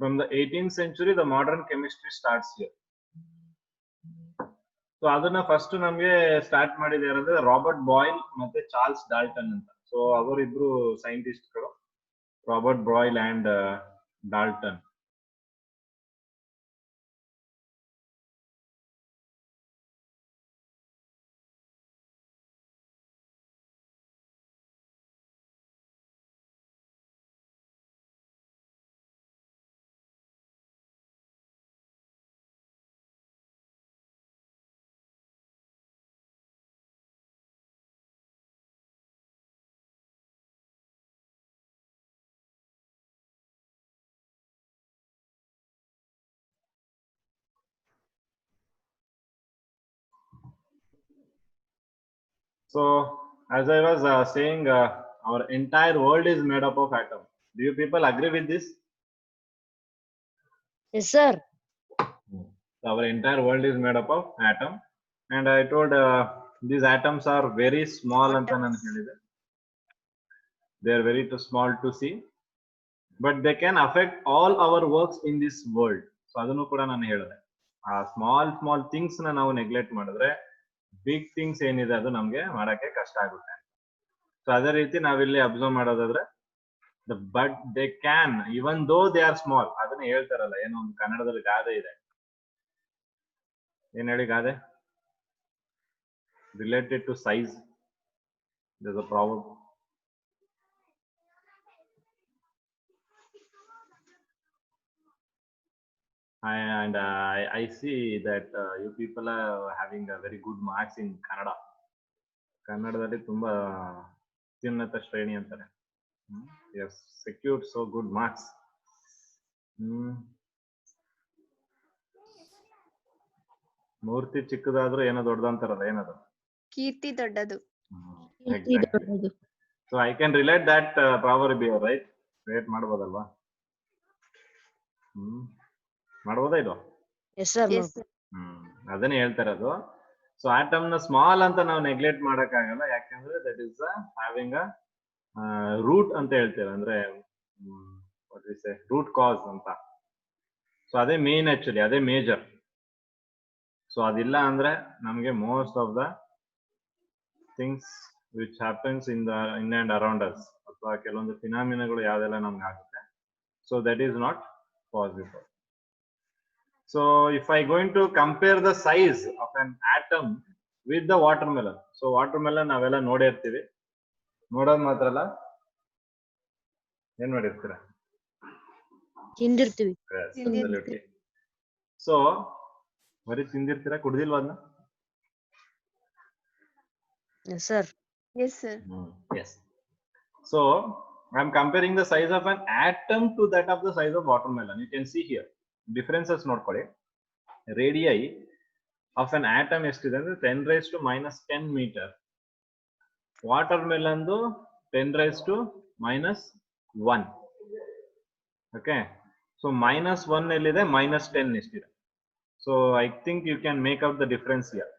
From the 18th century, the modern chemistry starts here. So ಅದನ್ನ first ನಮ್ಗೆ start ಮಾಡಿದ ಯಾರಂದ್ರೆ ರಾಬರ್ಟ್ ಬಾಯ್ಲ್ ಮತ್ತೆ ಚಾರ್ಲ್ಸ್ ಡಾಲ್ಟನ್ ಅಂತ. ಸೊ ಅವರಿಬ್ರು ಸೈಂಟಿಸ್ಟ್ಗಳು, Robert Boyle and Dalton. So, as I was saying, our entire world is made up of atoms. Do you people agree with this? Yes, sir. So our entire world is made up of atom, and I told these atoms are very small anta nanu helide. They are very too small to see, but they can affect all our works in this world. So ಅದನ್ನು ಕೂಡ ನಾನು ಹೇಳಿದೆ. ಆ small things ನ ನಾವು neglect ಮಾಡಿದ್ರೆ big things ಏನಿದೆ ಅದು ನಮ್ಗೆ ಮಾಡಕ್ಕೆ ಕಷ್ಟ ಆಗುತ್ತೆ. ಸೊ ಅದೇ ರೀತಿ ನಾವಿಲ್ಲಿ ಅಬ್ಸರ್ವ್ ಮಾಡೋದಾದ್ರೆ but they can even though they are small. ಅದನ್ನ ಹೇಳ್ತಾರಲ್ಲ, ಏನೋ ಒಂದು ಕನ್ನಡದಲ್ಲಿ ಗಾದೆ ಇದೆ, ಏನ್ ಹೇಳಿ ಗಾದೆ? Related to size, there's a proverb. And I see that you people are having a very good marks in Kannada. ಕನ್ನಡದಲ್ಲಿ ತುಂಬಾ ಅತ್ಯುನ್ನತ ಶ್ರೇಣಿ ಅಂತಾರೆ. Yes, secured so good marks. ಮೂರ್ತಿ ಚಿಕ್ಕದಾದ್ರೂ ಏನೋ ದೊಡ್ಡದಂತಾರಲ್ಲ, ಏನದು? ಕೀರ್ತಿ ದೊಡ್ಡದು. Exactly. So I can relate that proverb here, right? Relate ಮಾಡಬಹುದಲ್ವಾ? ಮಾಡಬಹುದಾ ಇದು? Yes, sir. Yes, sir. ಅದನ್ನೇ ಹೇಳ್ತಾರೆ ಅದು. ಸೊ ಆಟಮ್ ನ ಸ್ಮಾಲ್ ಅಂತ ನಾವು ನೆಗ್ಲೆಕ್ಟ್ ಮಾಡಕ್ ಆಗಲ್ಲ, ಯಾಕಂದ್ರೆ that is having a root ಅಂತ ಹೇಳ್ತೇವೆ, ಅಂದ್ರೆ ರೂಟ್ ಕಾಸ್ ಅಂತ. ಸೊ ಅದೇ ಮೇನ್, ಆಕ್ಚುಲಿ ಅದೇ ಮೇಜರ್. ಸೊ ಅದಿಲ್ಲ ಅಂದ್ರೆ ನಮ್ಗೆ most of the things which happens in and around us, ಅಥವಾ ಕೆಲವೊಂದು ಫಿನಾಮಿನಾಗಳು ಯಾವ್ದೆಲ್ಲ ನಮ್ಗೆ ಆಗುತ್ತೆ, so that is not possible. So if I going to compare the size of an atom with the watermelon, so watermelon ನಾವೆಲ್ಲ ನೋಡಿರ್ತೀವಿ, ನೋಡೋದು ಮಾತ್ರ ಅಲ್ಲ, ಏನ್ ಮಾಡಿರ್ತೀರ? ತಿಂದಿರ್ತೀವಿ. ಸೊ ಬರೀ ತಿಂದಿರ್ತೀರಾ, ಕುಡ್ದಿಲ್ವಾ ಅದನ್ನ? Yes, sir. Yes, sir. Yes. So I am comparing the size of an atom to that of the size of watermelon. You can see here differences ನೋಡ್ಕೊಳ್ಳಿ. Radii of an atom ಎಷ್ಟಿದೆ ಅಂದ್ರೆ 10⁻⁻10 metre. Water ಮೆಲನ್ದು 10⁻⁻1. Okay, so -1 ಎಲ್ಲಿದೆ, -10 ಎಷ್ಟಿದೆ. So I think you can make out the difference here.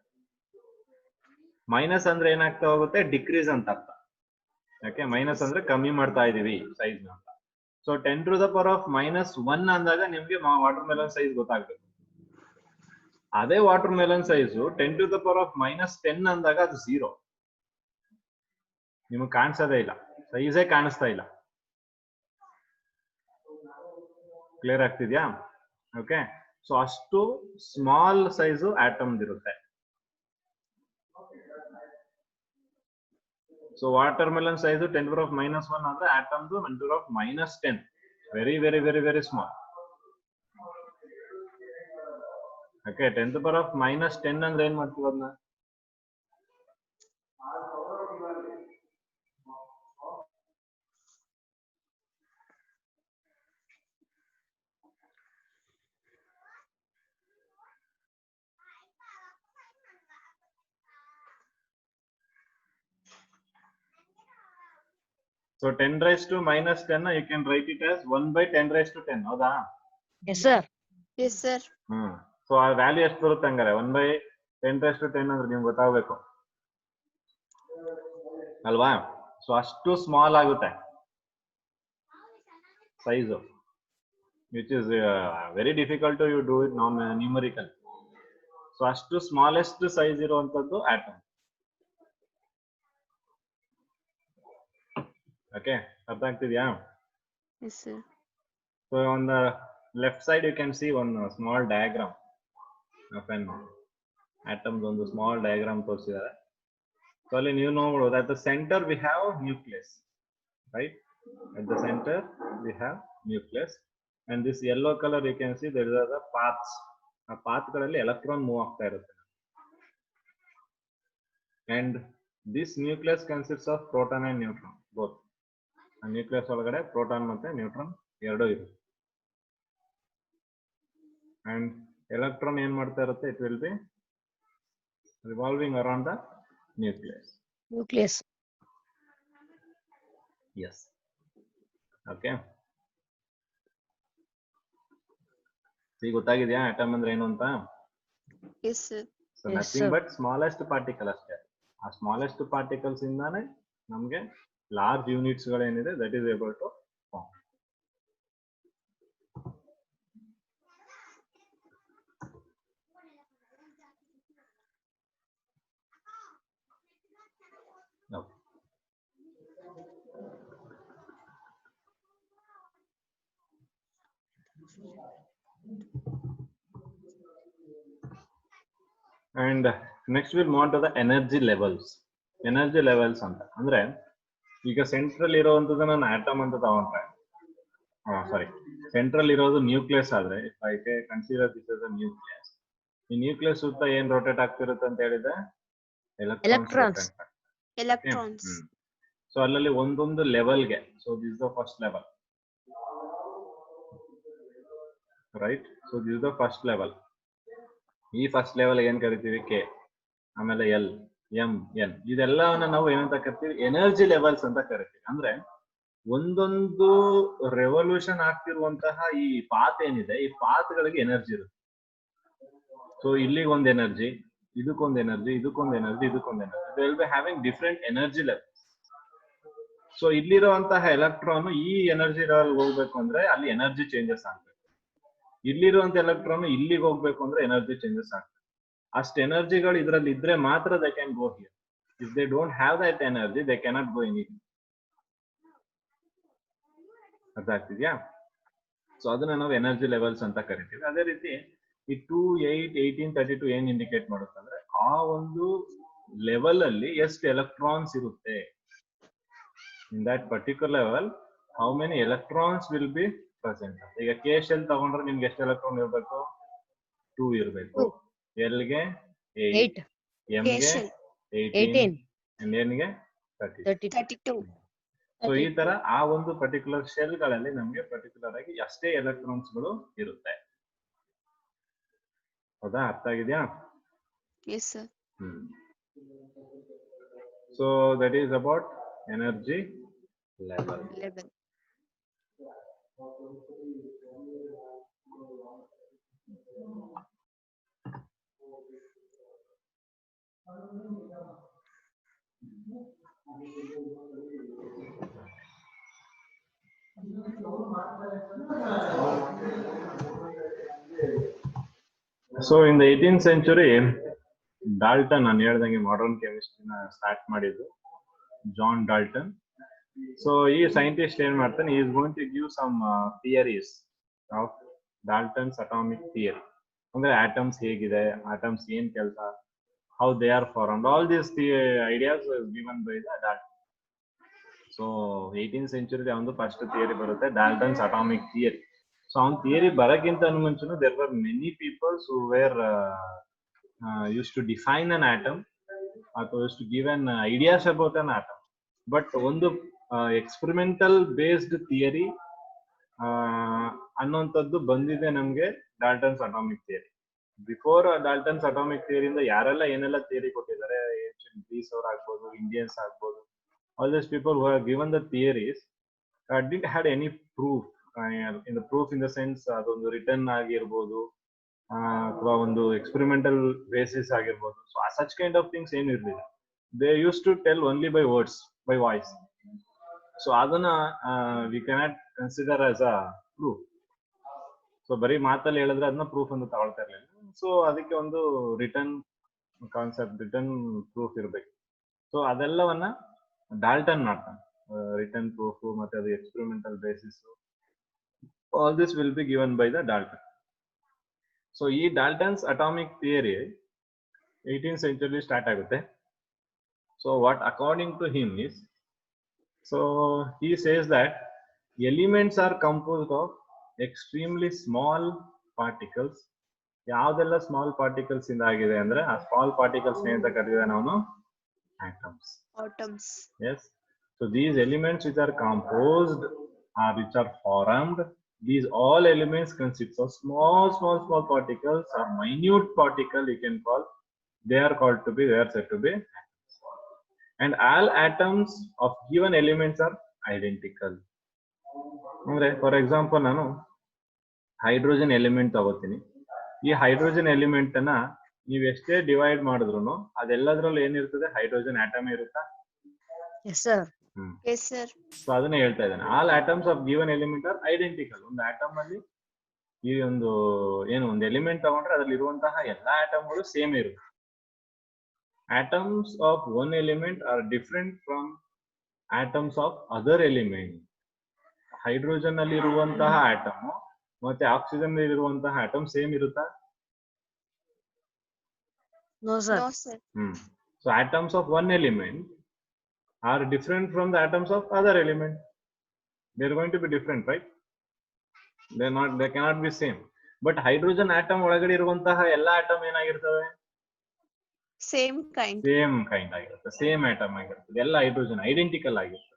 Minus ಅಂದ್ರೆ ಏನಾಗ್ತಾ ಹೋಗುತ್ತೆ, decrease ಅಂತ ಅರ್ಥ. ಓಕೆ, ಮೈನಸ್ ಅಂದ್ರೆ ಕಮ್ಮಿ ಮಾಡ್ತಾ ಇದೀವಿ ಸೈಜ್ ನ ಅಂತ. ಸೊ 10⁻⁻1 ಅಂದಾಗ ನಿಮ್ಗೆ ವಾಟರ್ ಮೆಲನ್ ಸೈಜ್ ಗೊತ್ತಾಗ್ಬೇಕು. ಅದೇ ವಾಟರ್ ಮೆಲನ್ ಸೈಜು 10⁻⁻10 ಅಂದಾಗ ಅದು 0. ನಿಮಗೆ ಕಾಣಿಸೋದೇ ಇಲ್ಲ, ಸೈಜೇ ಕಾಣಿಸ್ತಾ ಇಲ್ಲ. ಕ್ಲಿಯರ್ ಆಗ್ತಿದ್ಯಾ? ಓಕೆ, ಸೊ ಅಷ್ಟು ಸ್ಮಾಲ್ ಸೈಜು ಆಟಮ್ ಇರುತ್ತೆ. ಸೊ ವಾಟರ್ ಮೆಲನ್ ಸೈಜು 10⁻⁻1 ಅಂದ್ರೆ ಆಟಮ್ದು 10⁻⁻10. Very very very very small. Okay, 10⁻⁻10 ಅಂದ್ರೆ ಏನ್ ಮಾಡ್ತೀವಿ ಅದನ್ನ? So 10⁻⁻10 you can write it as 1/10⁻10. ಹೌದಾ? Yes, sir. Yes, sir. So ಆ ವ್ಯಾಲ್ಯೂ ಎಷ್ಟು ಬರುತ್ತೆ ಹಂಗಾರೆ? 1/10⁻10 ಅಂದ್ರೆ ನಿಮ್ಗೆ ಗೊತ್ತಾಗಬೇಕು ಅಲ್ವಾ? ಸೊ ಅಷ್ಟು ಸ್ಮಾಲ್ ಆಗುತ್ತೆ size. which is very difficult to you do it numerical. So ಅಷ್ಟು smallest size ಇರುವಂತದ್ದು atom. Okay, ಅರ್ಥ ಆಗ್ತಿದ್ಯಾ? Yes, sir. So on the left side you can see one small diagram of an atoms, ಒಂದು small diagram ತೋರಿಸಿದ್ದಾರೆ. So ಅಲ್ಲಿ ನೀವು ನೋಡಬಹುದು at the center we have nucleus, right? At the center we have nucleus, and this yellow color you can see there are the paths. ಆ path ಗಳಲ್ಲಿ electron move ಆಗ್ತಾ ಇರುತ್ತೆ. And this nucleus consists of proton and neutron both. ಆ nucleus ಒಳಗಡೆ proton ಮತ್ತೆ neutron ಎರಡೂ ಇರುತ್ತೆ. And electron ಏನ್ ಮಾಡ್ತಾ ಇರುತ್ತೆ? It will be revolving around the nucleus. Nucleus. Yes. Okay. ಈಗ ಗೊತ್ತಾಗಿದೆಯಾ atom ಅಂದ್ರೆ ಏನು ಅಂತ? Yes, sir. So Yes, nothing sir. but smallest particle ಅಷ್ಟೇ. ಆ smallest particles ಇಂದಾನೆ ನಮಗೆ large units ಗಳೇನಿದೆ that is able to form. Okay. And next we'll move on to the energy levels. Energy levels ಅಂತ ಅಂದ್ರೆ ಈಗ ಸೆಂಟ್ರಲ್ ಇರುವಂತದ್ದು ನಾನು atom ಅಂತ ತಗೊಂಡ್ರೆ, ಸಾರಿ ಸೆಂಟ್ರಲ್ ಇರೋದು ನ್ಯೂಕ್ಲಿಯಸ್ ಆದ್ರೆ consider this as a nucleus. ಈ ನ್ಯೂಕ್ಲಿಯಸ್ ಸುತ್ತ ಏನ್ ರೊಟೇಟ್ ಆಗ್ತಿರುತ್ತೆ ಅಂತ ಹೇಳಿದ್ರೆ Electrons. Electrons. ಸೊ ಅಲ್ಲಲ್ಲಿ ಒಂದೊಂದು ಲೆವೆಲ್ಗೆ, so this the first level, right? So this the first level. ಈ ಫಸ್ಟ್ ಲೆವೆಲ್ ಏನ್ ಕರಿತೀವಿ? ಕೆ, ಆಮೇಲೆ ಎಲ್, ಎಂ, ಎನ್. ಇದೆಲ್ಲವನ್ನ ನಾವು ಏನಂತ ಕರಿತೀವಿ? ಎನರ್ಜಿ ಲೆವೆಲ್ಸ್ ಅಂತ ಕರಿತೀವಿ. ಅಂದ್ರೆ ಒಂದೊಂದು ರೆವಲ್ಯೂಷನ್ ಆಗ್ತಿರುವಂತಹ ಈ ಪಾತ್ ಏನಿದೆ, ಈ ಪಾತ್ಗಳಿಗೆ ಎನರ್ಜಿ ಇರುತ್ತೆ. ಸೊ ಇಲ್ಲಿಗೆ ಒಂದು ಎನರ್ಜಿ, ಇದಕ್ಕೊಂದು ಎನರ್ಜಿ, ಇದಕ್ಕೊಂದು ಎನರ್ಜಿ, ಇದಕ್ಕೊಂದು energy. They will be having different energy levels. So ಇಲ್ಲಿರುವಂತಹ ಎಲೆಕ್ಟ್ರಾನ್ ಈ ಎನರ್ಜಿ ಲೆವೆಲ್ ಹೋಗ್ಬೇಕು ಅಂದ್ರೆ ಅಲ್ಲಿ ಎನರ್ಜಿ ಚೇಂಜಸ್ ಆಗ್ಬೇಕು. ಇಲ್ಲಿರುವಂತ ಎಲೆಕ್ಟ್ರಾನ್ ಇಲ್ಲಿಗೆ ಹೋಗ್ಬೇಕು ಅಂದ್ರೆ ಎನರ್ಜಿ ಚೇಂಜಸ್ ಆಗ್ತದೆ. ಅಷ್ಟು ಎನರ್ಜಿಗಳು ಇದರಲ್ಲಿ ಇದ್ರೆ ಮಾತ್ರ they can go here. If they don't have that energy they cannot go any. ಅರ್ಥ ಆಗ್ತಿದ್ಯಾ? ಸೊ ಅದನ್ನ ನಾವು ಎನರ್ಜಿ ಲೆವೆಲ್ಸ್ ಅಂತ ಕರಿತೀವಿ. ಅದೇ ರೀತಿ ಈ 2, 8, 18, 32 ಏನ್ ಇಂಡಿಕೇಟ್ ಮಾಡುತ್ತೆ ಅಂದ್ರೆ ಆ ಒಂದು ಲೆವೆಲ್ ಅಲ್ಲಿ ಎಷ್ಟು ಎಲೆಕ್ಟ್ರಾನ್ಸ್ ಇರುತ್ತೆ. In that particular level how many electrons will be present. ಈಗ ಕೆ ಶೆಲ್ ತಗೊಂಡ್ರೆ ನಿಮ್ಗೆ ಎಷ್ಟು ಎಲೆಕ್ಟ್ರಾನ್ ಇರಬೇಕು? 2 ಇರಬೇಕು. ಎಲ್ಗೆ 8, ಎಂಗೆ 18, ಎನ್ಗೆ 32. ಸೊ ಈ ತರ ಆ ಒಂದು ಪರ್ಟಿಕ್ಯುಲರ್ ಶೆಲ್ ಗಳಲ್ಲಿ ನಮ್ಗೆ ಪರ್ಟಿಕ್ಯುಲರ್ ಆಗಿ ಅಷ್ಟೇ ಎಲೆಕ್ಟ್ರಾನ್ಸ್ ಗಳು ಇರುತ್ತೆ. ಹೌದಾ? ಅರ್ಥ ಆಗಿದ್ಯಾ? Yes, sir. So that is about energy level. So in the 18th century, Dalton, ನಾನು ಹೇಳ್ದಂಗೆ ಮಾಡರ್ನ್ ಕೆಮಿಸ್ಟ್ರಿನ ಸ್ಟಾರ್ಟ್ ಮಾಡಿದ್ದು ಜಾನ್ ಡಾಲ್ಟನ್. ಸೊ ಈ ಸೈಂಟಿಸ್ಟ್ ಏನ್ ಮಾಡ್ತಾನೆ? he is going to give some theories of Dalton's atomic theory. ಅಂದ್ರೆ atoms ಹೇಗಿದೆ, atoms ಏನ್ ಕೆಲಸ, how they are formed, all these ideas were given by the Dalton. So 18th century ಒಂದು first theory ಬರುತ್ತೆ, ಡಾಲ್ಟನ್ಸ್ atomic theory. So ಅವ್ನ theory ಬರಕ್ಕಿಂತ ಮುಂಚೆನೂ there were many people who were used to define an atom ಅಥವಾ used to give an ideas about an atom. But ಒಂದು experimental based theory ಅನ್ನೋಂಥದ್ದು ಬಂದಿದೆ ನಮ್ಗೆ Dalton's atomic theory. Before Dalton's atomic ಥಿಯರಿಯಿಂದ ಯಾರೆಲ್ಲ ಏನೆಲ್ಲ ಥಿಯರಿ ಕೊಟ್ಟಿದ್ದಾರೆ, ಏನ್ಷಿಯಂಟ್ ಗ್ರೀಸ್ ಅವ್ರು ಆಗ್ಬೋದು, ಇಂಡಿಯನ್ಸ್ ಆಗ್ಬೋದು, all these people who have given the theories didn't had any proof. In the proof in the sense ಅದೊಂದು ರಿಟರ್ನ್ ಆಗಿರ್ಬೋದು ಅಥವಾ ಒಂದು ಎಕ್ಸ್ಪೆರಿಮೆಂಟಲ್ ಬೇಸಿಸ್ ಆಗಿರ್ಬೋದು. So such kind of things ಏನು ಇರಲಿಲ್ಲ. they used to tell only by words, by voice. So ಅದನ್ನ we cannot consider as a proof. So ಬರೀ ಮಾತಲ್ಲಿ ಹೇಳಿದ್ರೆ ಅದನ್ನ ಪ್ರೂಫ್ ಅಂತ ತಗೊಳ್ತಾ ಇರ್ಲಿಲ್ಲ. ಸೊ ಅದಕ್ಕೆ ಒಂದು ರಿಟರ್ನ್ ಕಾನ್ಸೆಪ್ಟ್, ರಿಟರ್ನ್ ಪ್ರೂಫ್ ಇರ್ಬೇಕು. ಸೊ ಅದೆಲ್ಲವನ್ನ ಡಾಲ್ಟನ್ ಮಾಡ್ತಾನೆ. ರಿಟರ್ನ್ ಪ್ರೂಫ್ ಮತ್ತೆ ಅದು experimental basis, all this will be given by the Dalton. So ಈ Dalton's atomic theory 18th century start ಆಗುತ್ತೆ. So what according to him is, so he says that elements are composed of extremely small particles. ಯಾವ್ದೆಲ್ಲ small particles ಇಂದ ಆಗಿದೆ ಅಂದ್ರೆ ಆ small particles ಅಂತ ಕರೀತೀವಿ ನಾವು atoms. Atoms. Yes, so these elements which are composed or which are formed, these all elements consist of small particles or minute particle you can call. They are said to be atoms. And all atoms of given elements are identical. ಅಂದ್ರೆ for example ನಾನು hydrogen element ತಗೋತೀನಿ. ಈ hydrogen element ಅನ್ನ ನೀವು ಎಷ್ಟೇ divide ಮಾಡಿದ್ರು ಅದೆಲ್ಲದ್ರಲ್ಲಿ ಏನಿರ್ತದೆ, ಹೈಡ್ರೋಜನ್ ಆಟಮ್ ಇರುತ್ತಾ? Yes, sir. Yes, sir. So ಅದನ್ನ ಹೇಳ್ತಾ ಇದ್ದಾನೆ. All atoms of given element are identical. ಒಂದು ಆಟಮ್ ಅಲ್ಲಿ ಈ ಒಂದು ಒಂದು ಎಲಿಮೆಂಟ್ ತಗೊಂಡ್ರೆ ಅದ್ರಲ್ಲಿ ಇರುವಂತಹ ಎಲ್ಲಾ ಆಟಮ್ಗಳು ಸೇಮ್ ಇರುತ್ತೆ. Atoms of one element are different from atoms of other element. Hydrogen ಅಲ್ಲಿ ಇರುವಂತಹ ಆಟಮ್ ಮತ್ತೆ ಆಕ್ಸಿಜನ್ ಅಲ್ಲಿ ಇರುವಂತಹ ಆಟಮ್ ಸೇಮ್ ಇರುತ್ತಾ? No, sir. No, sir. So atoms of one element are different from the atoms of other element. They are going to be different, right? They cannot be same. But hydrogen atom ಒಳಗಡೆ ಇರುವಂತಹ ಎಲ್ಲಾ atom ಏನಾಗಿರ್ತವೆ? Same kind. Same kind ಆಗಿರುತ್ತೆ, same atom ಆಗಿರ್ತದೆ, ಎಲ್ಲ hydrogen identical ಆಗಿರ್ತದೆ.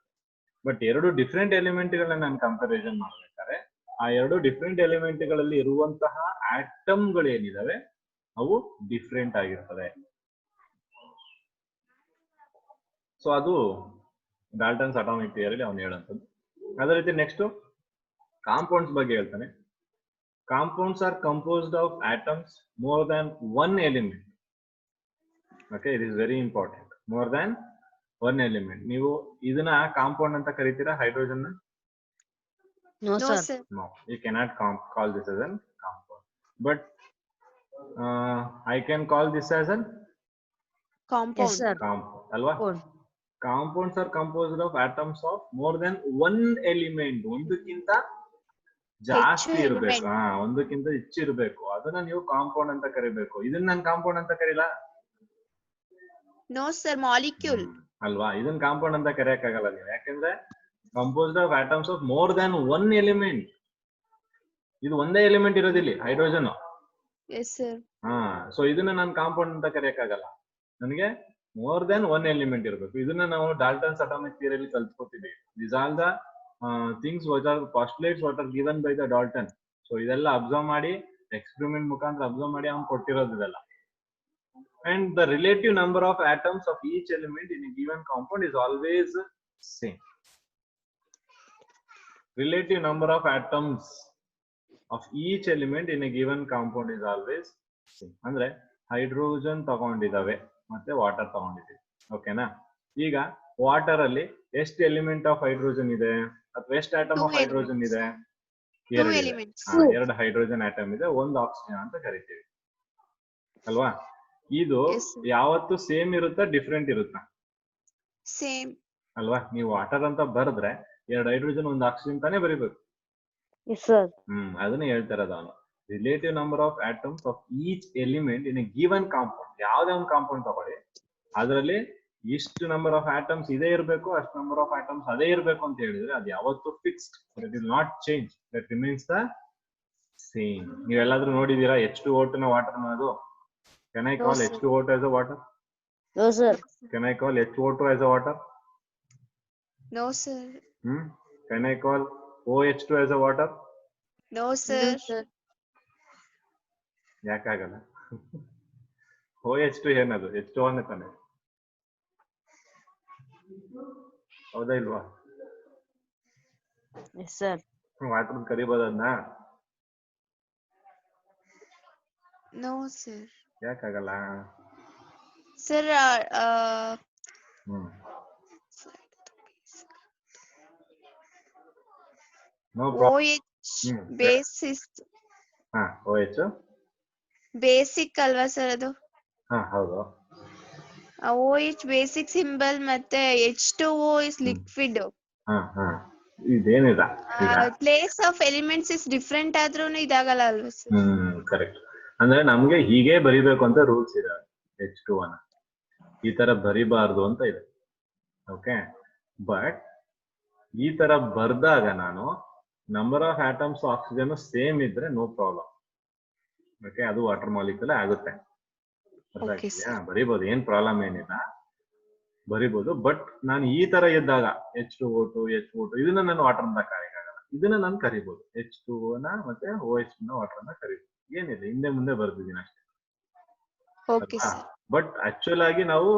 But ಎರಡು different element ಗಳನ್ನ ನಾನು ಕಂಪ್ಯಾರಿಸನ್ ಮಾಡ್ಬೇಕಾದ್ರೆ ಆ ಎರಡು ಡಿಫ್ರೆಂಟ್ ಎಲಿಮೆಂಟ್ ಗಳಲ್ಲಿ ಇರುವಂತಹ ಆಟಮ್ ಗಳು ಏನಿದಾವೆ ಅವು ಡಿಫ್ರೆಂಟ್ ಆಗಿರ್ತದೆ. ಸೊ ಅದು ಡಾಲ್ಟನ್ಸ್ ಅಟಾಮಿಕ್ ಥಿಯರಿ ಅವನು ಹೇಳಂತದ್ದು. ಅದೇ ರೀತಿ ನೆಕ್ಸ್ಟ್ ಕಾಂಪೌಂಡ್ಸ್ ಬಗ್ಗೆ ಹೇಳ್ತಾನೆ. Compounds are composed of atoms more than one element. Okay, it is very important. More than one element. ನೀವು ಇದನ್ನ ಕಾಂಪೌಂಡ್ ಅಂತ ಕರೀತೀರಾ hydrogen? No, No, sir. sir. No, you cannot call this as a compound. But I can call this as a Compound. Yes, sir. compound. Alva? Compound. Compounds are composed of atoms of more than one element. ಒಂದಕ್ಕಿಂತ ಜಾಸ್ತಿ ಹೆಚ್ಚು ಇರಬೇಕು. element. ಒಂದಕ್ಕಿಂತ ಹೆಚ್ಚು ಇರಬೇಕು. ಅದನ್ನ ನೀವು compound ಅಂತ ಕರಿಬೇಕು. ಇದನ್ನ ನಾನು ಕಾಂಪೌಂಡ್ ಅಂತ ಕರೀಲ. No, sir. Molecule. ಅಲ್ವಾ? ಇದನ್ನ ಕಾಂಪೌಂಡ್ ಅಂತ ಕರೆಯಕ್ಕಾಗಲ್ಲ ನೀವು, ಯಾಕಂದ್ರೆ composed of atoms of more than one element. ಇದು ಒಂದೇ ಎಲಿಮೆಂಟ್ ಇರೋದಿಲ್ಲ ಹೈಡ್ರೋಜನ್. Yes, sir. ಸೊ ಇದನ್ನ ನಾನು ಕಾಂಪೌಂಡ್ ಅಂತ ಕರೆಯಕ್ಕಾಗಲ್ಲ, ನನಗೆ ಮೋರ್ ದನ್ ಒನ್ ಎಲಿಮೆಂಟ್ ಇರಬೇಕು. ಇದನ್ನ ನಾವು ಡಾಲ್ಟನ್ಸ್ ಅಟಾಮಿಕ್ ಥಿಯರಿಯಲ್ಲಿ ಕಲ್ತ್ಕೊತಿದ್ದೀವಿ. This all the things what are postulates what are given by the Dalton. So ಇದೆಲ್ಲ ಅಬ್ಸರ್ವ್ ಮಾಡಿ, ಎಕ್ಸ್ಪೆರಿಮೆಂಟ್ ಮುಖಾಂತರ ಅಬ್ಸರ್ವ್ ಮಾಡಿ ಅವ್ನು ಕೊಟ್ಟಿರೋದು ಇದೆಲ್ಲ. And the relative number of atoms of each element in a given compound is always same. Relative number of atoms of each element in a given compound is always same. ಅಂದ್ರೆ hydrogen ತಗೊಂಡಿದಾವೆ ಮತ್ತೆ water ತಗೊಂಡಿದ್ದೀವಿ, ಓಕೆನಾ? ಈಗ water ಅಲ್ಲಿ ಎಷ್ಟು element of hydrogen ಇದೆ ಅಥವಾ ಎಷ್ಟು ಆಟಮ್ ಆಫ್ ಹೈಡ್ರೋಜನ್ ಇದೆ? ಎರಡು ಹೈಡ್ರೋಜನ್ ಆಟಮ್ ಇದೆ, ಒಂದು ಆಕ್ಸಿಜನ್ ಅಂತ ಕರಿತೀವಿ ಅಲ್ವಾ? ಇದು ಯಾವತ್ತು ಸೇಮ್ ಇರುತ್ತಾ ಡಿಫ್ರೆಂಟ್ ಇರುತ್ತಾ? ಸೇಮ್ ಅಲ್ವಾ? ನೀವು ವಾಟರ್ ಅಂತ ಬರೆದ್ರೆ ಎರಡು ಹೈಡ್ರೋಜನ್ ಒಂದು ಆಕ್ಸಿಜನ್ ತಾನೇ ಬರೀಬೇಕು. Yes, sir. ಅದನ್ನ ಹೇಳ್ತಾ ಇರೋದು ಅವನು. Relative number of atoms of each element in a given compound. ಯಾವುದೇ ಒಂದು ಕಾಂಪೌಂಡ್ ತಗೊಳ್ಳಿ, ಅದರಲ್ಲಿ ಇಷ್ಟು ನಂಬರ್ ಆಫ್ ಆಟಮ್ಸ್ ಇದೇ ಇರಬೇಕು, ಅಷ್ಟು ನಂಬರ್ ಆಫ್ ಆಟಮ್ಸ್ ಅದೇ ಇರಬೇಕು ಅಂತ ಹೇಳಿದ್ರೆ ಅದು ಯಾವತ್ತು fixed. That will not change, that remains the same. ನೀವೆಲ್ಲಾದ್ರೂ ನೋಡಿದೀರಾ H2O2 ನ ವಾಟರ್ ಅನ್ನೋದು? Can I call H2O2 as a water? No, sir. Can I call H2O2 as a water? No, sir. Can I call OH2 as a water? No, sir. No, sir. ಯಾಕಾಗಲ್ಲ? OH2 ಏನದು? H2O ತಾನೆ, ಹೌದಾ ಇಲ್ವಾ? Yes, sir. Water ಕರಿಬೋದ ಅದನ್ನ? No, sir. ಯಾಕಾಗಲ್ಲ? Sir, No problem. OH base is ಹಾ OH. Basic ಅಲ್ವಾ sir ಅದು? ಹಾ ಹೌದು. OH ಬೇಸಿಕ್ ಸಿಂಬಲ್ ಮತ್ತೆ H2O ಇಸ್ ಲಿಕ್ವಿಡ್. ಹಾ ಹಾ ಇದೇನಿಲ್ಲ ಈಗ. Place of elements is different ಆದ್ರೂನು ಇದಾಗಲ್ಲ ಅಲ್ವಾ ಸರ್? ಕರೆಕ್ಟ್. ಅಂದ್ರೆ ನಮ್ಗೆ ಹೀಗೆ ಬರಿಬೇಕು ಅಂತ ರೂಲ್ಸ್ ಇದೆ. H2O ನ ಈ ತರ ಬರಿಬಾರ್ದು ಅಂತ ಇದೆ. ಓಕೆ, ಬಟ್ ಈ ತರ ಬರ್ದಾಗ ನಾನು number of atoms oxygen same ಇದ್ರೆ ನೋ ಪ್ರಾಬ್ಲಮ್. ಓಕೆ, ಅದು ವಾಟರ್ ಮಾಲಿಕ್ಯೂಲ್ ಆಗುತ್ತೆ. Okay, sir. ಬರಿಬಹುದು, ಏನ್ ಪ್ರಾಬ್ಲಮ್ ಏನಿಲ್ಲ, ಬರಿಬಹುದು. ಬಟ್ ನಾನು ಈ ತರ ಇದ್ದಾಗ H2O2 ಇದನ್ನ ನಾನು ವಾಟರ್ ಅಂತ ಕರೆಯಕ್ಕಾಗಲ್ಲ. ಇದನ್ನ ನಾನು ಕರಿಬಹುದು, H2O ನ ಮತ್ತೆ OH ನ ವಾಟರ್ ಅಂತ ಕರಿಬಹುದು. ಏನಿಲ್ಲ, ಹಿಂದೆ ಮುಂದೆ ಬರ್ದಿದ್ದೀನಿ ಅಷ್ಟೇ. Okay sir. ಬಟ್ ಆಕ್ಚುಲ್ ಆಗಿ ನಾವು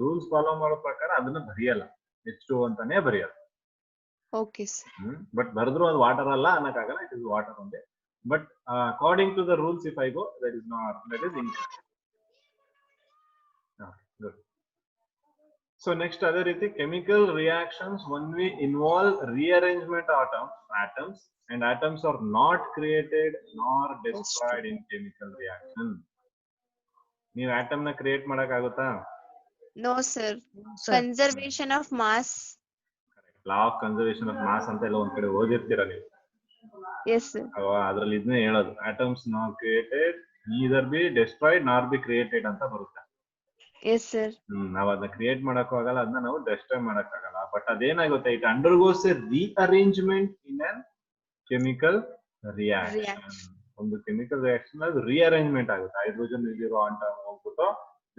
ರೂಲ್ಸ್ ಫಾಲೋ ಮಾಡೋ ಪ್ರಕಾರ ಅದನ್ನ ಬರೆಯಲ್ಲ, H2O ಅಂತಾನೆ ಬರೆಯಲ್ಲ. Okay sir. ಬಟ್ ಬರೆದ್ರು ಅದು ವಾಟರ್ ಅಲ್ಲ ಅನ್ನಕ್ಕಾಗಲ್ಲ, ಇಟ್ ಇಸ್ ವಾಟರ್ ಒಂದೇ. But according to the rules if I go that is not, that is incorrect. Good. So next, other ರೀತಿ chemical reactions when we involve rearrangement atoms and atoms are not created nor destroyed in chemical reaction. ನೀವು atom ನ create ಮಾಡಕ್ ಆಗುತ್ತಾ? No sir. Sir. Conservation of mass. Law of conservation of mass ಅಂತ ಎಲ್ಲ ಒಂದ್ ಕಡೆ ಓದಿರ್ತೀರಾ ನೀವು. Yes sir. ಅದ್ರಲ್ಲಿ ಇದನ್ನೇ ಹೇಳೋದು, atoms not created neither be destroyed nor be created ಅಂತ ಬರುತ್ತೆ. Yes sir. ನಾವ್ ಅದನ್ನ ಕ್ರಿಯೇಟ್ ಮಾಡಕ್ಕೂ ಆಗಲ್ಲ, ಅದನ್ನ ನಾವು ಡೆಸ್ಟ್ರಾಯ್ ಮಾಡಕ್ ಆಗಲ್ಲ. ಬಟ್ ಅದೇನಾಗುತ್ತೆ, it undergoes A rearrangement in an chemical reaction. ಒಂದು ಕೆಮಿಕಲ್ ರಿಯಾಕ್ಷನ್ ಅದು ರೀಅರೇಂಜ್ಮೆಂಟ್ ಆಗುತ್ತೆ. ಹೈಡ್ರೋಜನ್ ಇಲ್ಲಿರೋ ಆಟಮ್ ಹೋಗ್ಬಿಟ್ಟು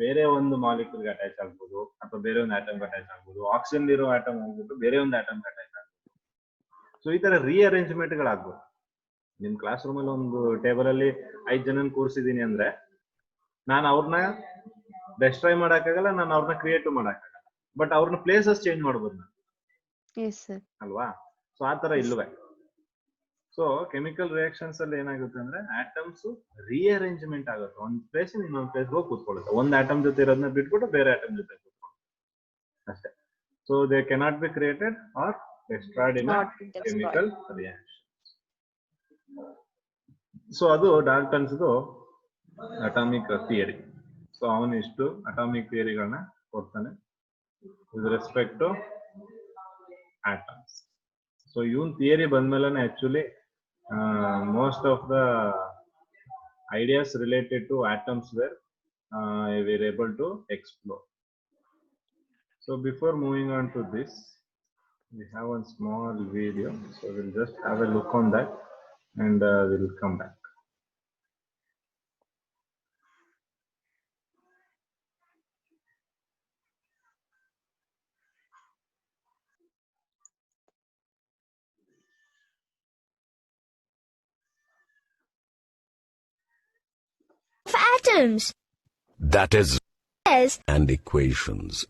ಬೇರೆ ಒಂದು ಮಾಲಿಕ್ಯೂಲ್ಗೆ ಅಟ್ಯಾಚ್ ಆಗ್ಬೋದು, ಅಥವಾ ಬೇರೆ ಒಂದು ಆಟಮ್ಗೆ ಅಟ್ಯಾಚ್ ಆಗ್ಬೋದು. ಆಕ್ಸಿಜನ್ ಇರೋ ಆಟಮ್ ಹೋಗ್ಬಿಟ್ಟು ಬೇರೆ ಒಂದು ಆಟಮ್ಗೆ ಅಟ್ಯಾಚ್ ಆಗ್ಬೋದು. ಸೊ ಈ ತರ ರೀಅರೇಂಜ್ಮೆಂಟ್ ಗಳಾಗ್ಬೋದು. ನಿಮ್ ಕ್ಲಾಸ್ ರೂಮ್ ಅಲ್ಲಿ ಒಂದು ಟೇಬಲ್ ಅಲ್ಲಿ 5 ಜನನ್ ಕೂರಿಸಿದೀನಿ ಅಂದ್ರೆ ನಾನು ಅವ್ರನ್ನ ಡೆಸ್ಟ್ರಾಯ್ ಮಾಡಕ್ಕಾಗಲ್ಲ, ನಾನು ಅವ್ರನ್ನ ಕ್ರಿಯೇಟ್ ಮಾಡಕ್ಕಾಗಲ್ಲ. ಬಟ್ ಅವ್ರನ್ನ ಪ್ಲೇಸಸ್ ಚೇಂಜ್ ಮಾಡ್ಬೋದು ನಾನು, ಅಲ್ವಾ? ಸೊ ಆ ತರ ಇಲ್ವೇ. ಸೊ ಕೆಮಿಕಲ್ ರಿಯಾಕ್ಷನ್ಸ್ ಅಲ್ಲಿ ಏನಾಗುತ್ತೆ ಅಂದ್ರೆ ಆಟಮ್ಸ್ ರೀಅರೇಂಜ್ಮೆಂಟ್ ಆಗುತ್ತೆ, ಒಂದ್ ಪ್ಲೇಸ್ ಇನ್ನೊಂದ್ ಪ್ಲೇಸ್ ಹೋಗಿ ಕೂತ್ಕೊಳ್ಳುತ್ತೆ. ಒಂದ್ ಆಟಮ್ ಜೊತೆ ಇರೋದನ್ನ ಬಿಟ್ಬಿಟ್ಟು ಬೇರೆ ಆಟಮ್ ಜೊತೆ ಕೂತ್ಕೊಳ್ಳುತ್ತೆ ಅಷ್ಟೇ. So they cannot be created or destroyed in chemical reaction. So ಅದು ಡಾಲ್ಟನ್ಸ್ ಅಟಾಮಿಕ್ ಥಿಯರಿ. ಸೊ ಅವನು ಇಷ್ಟು ಅಟಾಮಿಕ್ ಥಿಯರಿಗಳನ್ನ ಕೊಡ್ತಾನೆ with respect to atoms. So even theory ಬಂದ್ಮೇಲೆ actually most of the ideas related to atoms were we were able to explore. So before moving on to this, we have one small video, so we'll just have a look on that and we'll come back. Atoms. That is, Yes. and equations.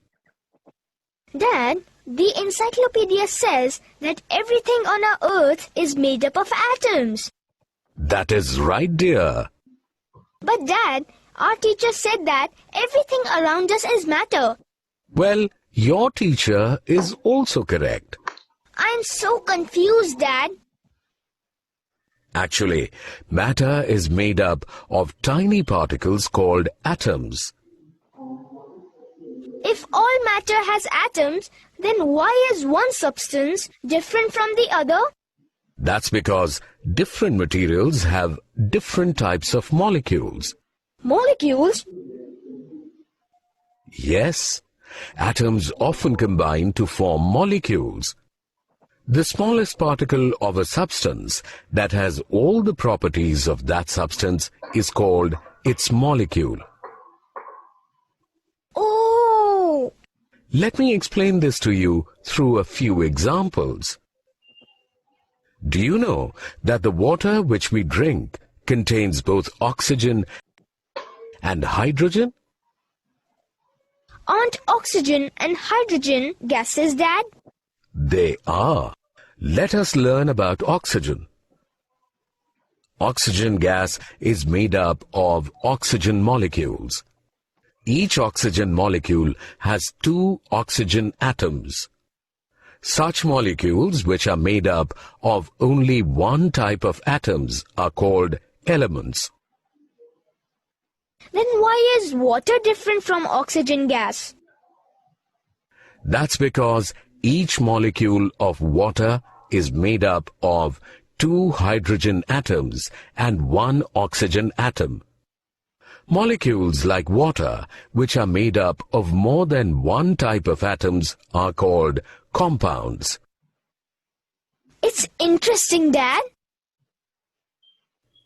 Dad, the encyclopedia says that everything on our earth is made up of atoms. That is right, dear. But Dad, our teacher said that everything around us is matter. Well, your teacher is also correct. I'm so confused, Dad. Actually, matter is made up of tiny particles called atoms. If all matter has atoms, then why is one substance different from the other? That's because different materials have different types of molecules. Molecules? Yes, atoms often combine to form molecules. The smallest particle of a substance that has all the properties of that substance is called its molecule. Oh! Let me explain this to you through a few examples. Do you know that the water which we drink contains both oxygen and hydrogen? Aren't oxygen and hydrogen gases, Dad? They are. Let us learn about oxygen. Oxygen gas is made up of oxygen molecules. Each oxygen molecule has 2 oxygen atoms. Such molecules which are made up of only one type of atoms are called elements. Then why is water different from oxygen gas? That's because each molecule of water is made up of 2 hydrogen atoms and 1 oxygen atom. Molecules like water, which are made up of more than one type of atoms, are called compounds. It's interesting, Dad.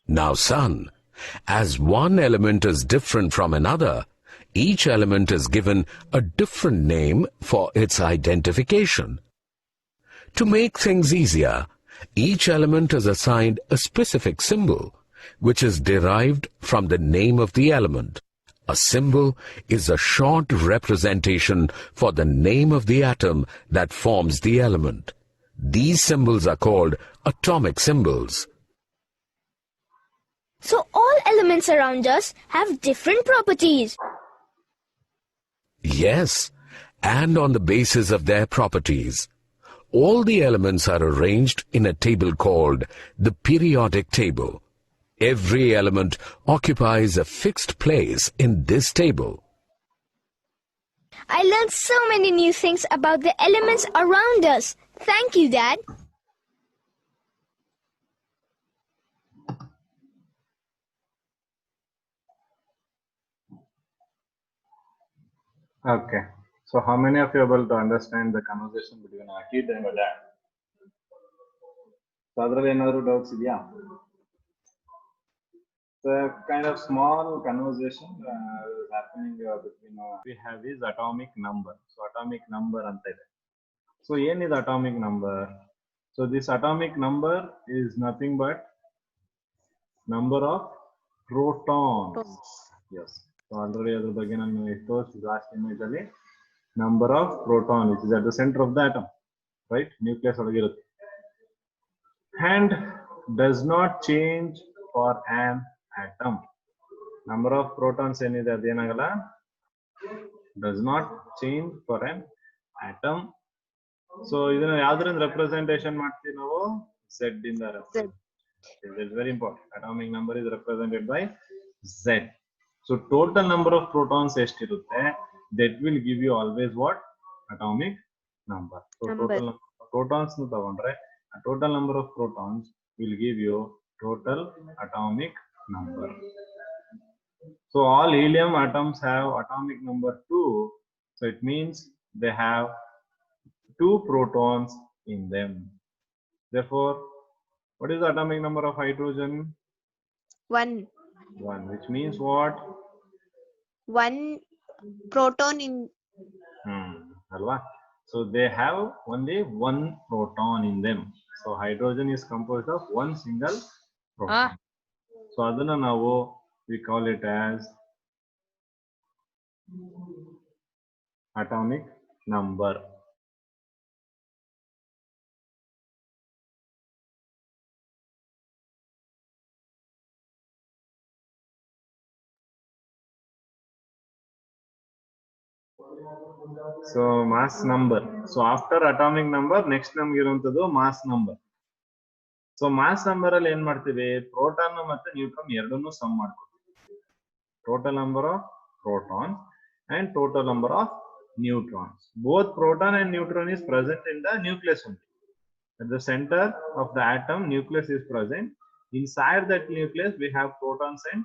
Now, son, as one element is different from another, each element is given a different name for its identification. To make things easier, each element is assigned a specific symbol, which is derived from the name of the element. A symbol is a short representation for the name of the atom that forms the element. These symbols are called atomic symbols. So all elements around us have different properties. Yes, and on the basis of their properties. All the elements are arranged in a table called the periodic table. Every element occupies a fixed place in this table. I learned so many new things about the elements around us. Thank you, Dad. Okay. So how many of you are able to understand the conversation between Akid and Dad? So ಅದರಲ್ಲಿ ಏನಾದರೂ doubts ಇದೆಯಾ? So a kind of small conversation is happening between we have is atomic number. So atomic number ಅಂತ ಇದೆ. So ಏನಿದೆ atomic number? So this atomic number is nothing but number of protons. Yes. So already ಅದ್ರ ಬಗ್ಗೆ ನಾನು ತೋರಿಸಿದ last image ಅಲ್ಲಿ number of proton which is at the center of the atom, right? Nucleus ಒಳಗಿರುತ್ತೆ. And does not change for an atom. Number of protons ಏನಿದೆ ಅದೇನಾಗಲ್ಲ, does not change for an atom. So ಇದನ್ನ ಯಾವ್ದ್ರಿಂದ representation ಮಾಡ್ತೀವಿ ನಾವು? Z ಇಂದ represent. It's very important. Atomic number is represented by Z. So total number of protons ಎಷ್ಟಿರುತ್ತೆ? That will give you always what? Atomic number. So total number of protons ನು ತಗೊಂಡ್ರೆ total number of protons will give you total atomic number. So all helium atoms have atomic number 2. So it means they have 2 protons in them. Therefore, what is the atomic number of hydrogen? 1. 1, which means what? 1 proton in. Alva. So they have only 1 proton in them. So hydrogen is composed of 1 single proton. So adana ನಾವು we call it as atomic number. So mass number. So after atomic number, next ನಮ್ಗೆ ಇರುವಂತದ್ದು mass number. So mass number ಅಲ್ಲಿ ಏನ್ ಮಾಡ್ತೀವಿ? Proton ಮತ್ತೆ neutron ಎರಡನ್ನೂ sum ಮಾಡ್ಕೊತೀವಿ. Total number of protons and total number of neutrons. Both proton and neutron is present in the nucleus only. At the center of the atom, nucleus is present. Inside that nucleus, we have protons and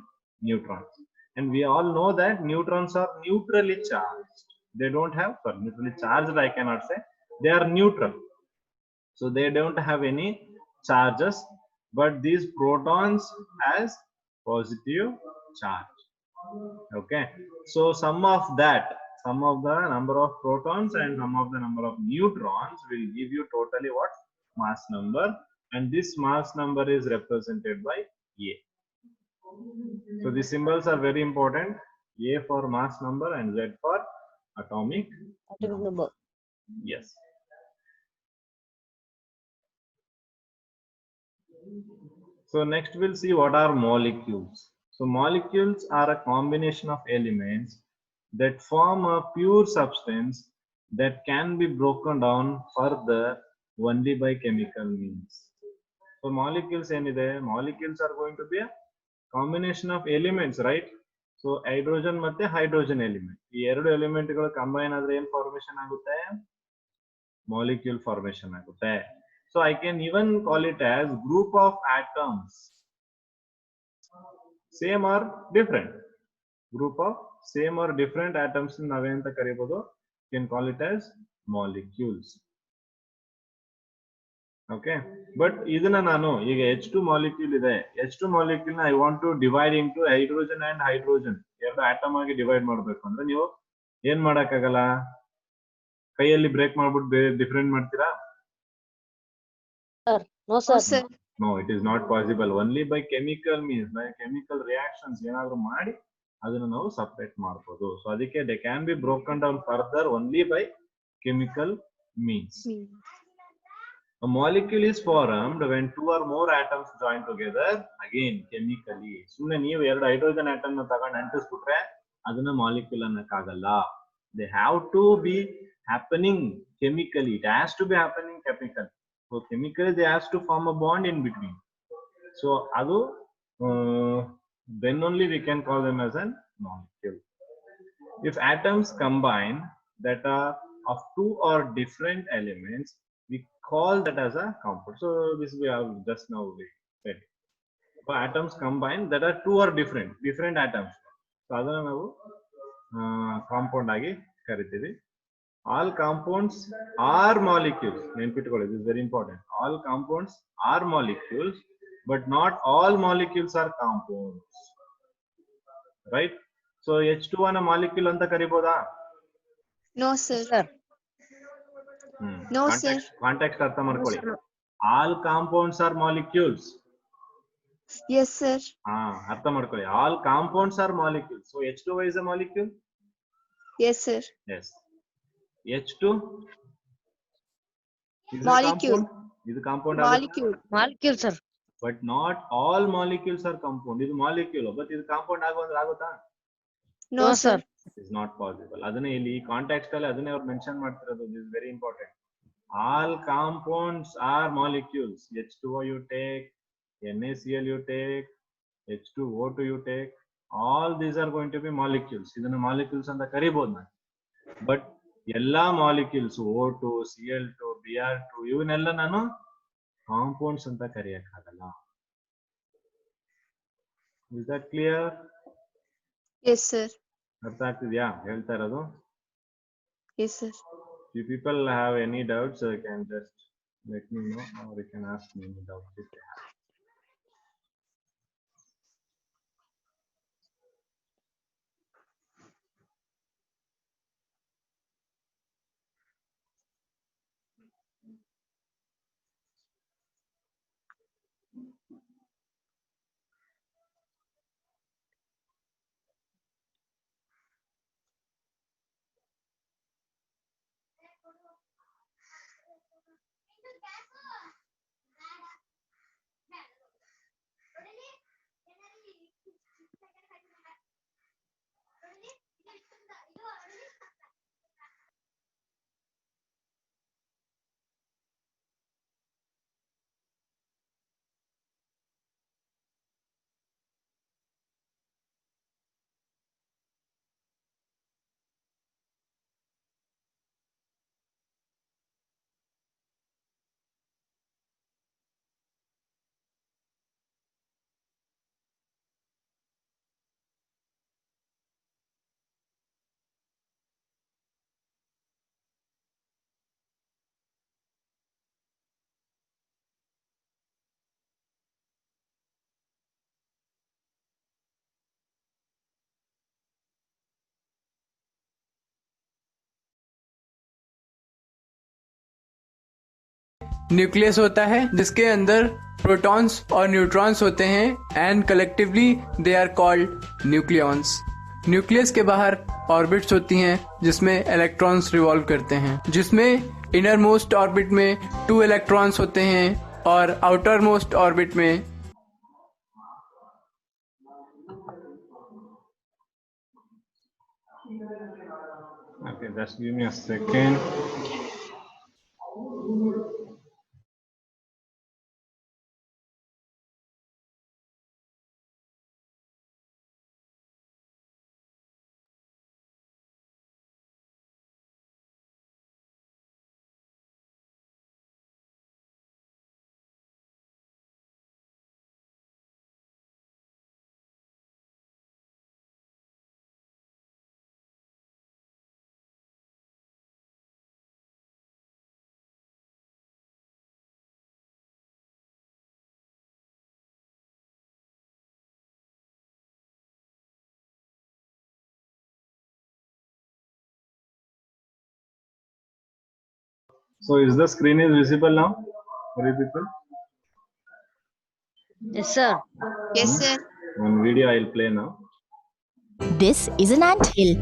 neutrons. And we all know that neutrons are neutrally charged. They don't have, neutrally charged I cannot say, they are neutral. So they don't have any charges, but these protons has positive charge. Okay, so sum of the number of protons and sum of the number of neutrons will give you totally what? Mass number, and this mass number is represented by A. So the symbols are very important. A for mass number and Z for atomic number. Yes. So next we'll see what are molecules. So molecules are a combination of elements that form a pure substance that can be broken down further only by chemical means. So molecules are going to be a combination of elements right. So hydrogen ಮತ್ತೆ hydrogen element, ಈ ಎರಡು element ಗಳು combine ಆದ್ರೆ ಏನ್ formation ಆಗುತ್ತೆ? Molecule formation ಆಗುತ್ತೆ. So I can even call it as group of atoms same or different. Group of same or different atoms ನಾವೇಂತ ಕರಿಬಹುದು? Can call it as molecules. Okay, but ಇದನ್ನ ನಾನು ಈಗ H2 ಮಾಲಿಕ್ಯೂಲ್ ಇದೆ, H2 molecule ನ I want to divide into hydrogen and hydrogen, ಎರಡು atom ಆಗಿ divide ಮಾಡಬೇಕು ಅಂದ್ರೆ ನೀವು ಏನ್ ಮಾಡಕ್ಕಾಗಲ್ಲ, ಕೈಯಲ್ಲಿ ಬ್ರೇಕ್ ಮಾಡ್ಬಿಟ್ಟು ಬೇರೆ ಡಿಫರೆಂಟ್ ಮಾಡ್ತೀರಾ? No, No, sir. sir. No, it is not possible. Only by chemical means, by chemical reactions ಏನಾದ್ರು ಮಾಡಿ ಅದನ್ನ ನಾವು ಸಪರೇಟ್ ಮಾಡಬಹುದು. ಸೊ ಅದಕ್ಕೆ they can be broken down further only by chemical means. A molecule is formed when two or more atoms join together again chemically. ಸುಮ್ಮನೆ ನೀವು ಎರಡು hydrogen atom ನ ತಗೊಂಡು ಅಂಟಿಸ್ಬಿಟ್ರೆ ಅದನ್ನ molecule ಅನ್ನಕ್ಕಾಗಲ್ಲ. They have to be happening chemically. It has to be happening chemically. So chemically they has to form a bond in between. So adu then only we can call them as a molecule. If atoms combine that are of two or different elements, we call that as a compound. So this we have just now said. So atoms combine that are two or different atoms. So adana navu compound agi karitivi. All compounds are molecules. This is very important. All compounds are molecules, but not all molecules are compounds. Right? So H2 ana molecule anta kariboda? No, sir. Sir. No, sir. Context artha ಮಾಡ್ಕೊಳ್ಳಿ. All compounds are molecules. Yes, sir. ಅರ್ಥ ಮಾಡ್ಕೊಳ್ಳಿ. All compounds are molecules. So H2 is a molecule? Yes, sir. Yes. H2 is Molecule. a compound. Is a compound Molecule. Molecule, sir. but not all molecules are compound. Is molecule but is compound ಆಗಂದ್ರೆ ಆಗುತ್ತಾ? No, sir. It is not possible. ಅದನ್ನೇ ಇಲ್ಲಿ context ಅಲ್ಲಿ ಅದನ್ನೇ ಅವ್ರು mention ಮಾಡ್ತಿರೋದು. This is very important. All compounds are molecules. H2O you take, NaCl you take, H2O2 you take, all these are going to be molecules. ಇದನ್ನ molecules ಅಂತ ಕರಿಬಹುದು ನಾನು. ಬಟ್ ಎಲ್ಲಾ ಮಾಲಿಕ್ಯೂಲ್ಸ್ O2, Cl2, Br2 ಇವನ್ನೆಲ್ಲ ನಾನು compounds ಅಂತ ಕರೆಯಕ್ಕಾಗಲ್ಲ. Is that clear? Yes, sir. ಅರ್ಥ ಆಗ್ತಿದ್ಯಾ ಹೇಳ್ತಾ ಇರೋದು? Yes, sir. If people have any doubts, you can just let me know, or you can ask me any doubts if they have. Nucleus होता है जिसके अंदर प्रोटॉन्स और न्यूट्रॉन्स होते हैं and collectively they are called nucleons. Nucleus के बाहर orbits होती हैं जिसमें इलेक्ट्रॉन्स रिवॉल्व करते हैं, जिसमें इनर मोस्ट ऑर्बिट में 2 इलेक्ट्रॉन्स होते हैं और आउटर मोस्ट ऑर्बिट में Okay, just give me a second. So is the screen is visible now for you people? Yes, sir. Yes, sir. One video I'll play now. This is an ant hill.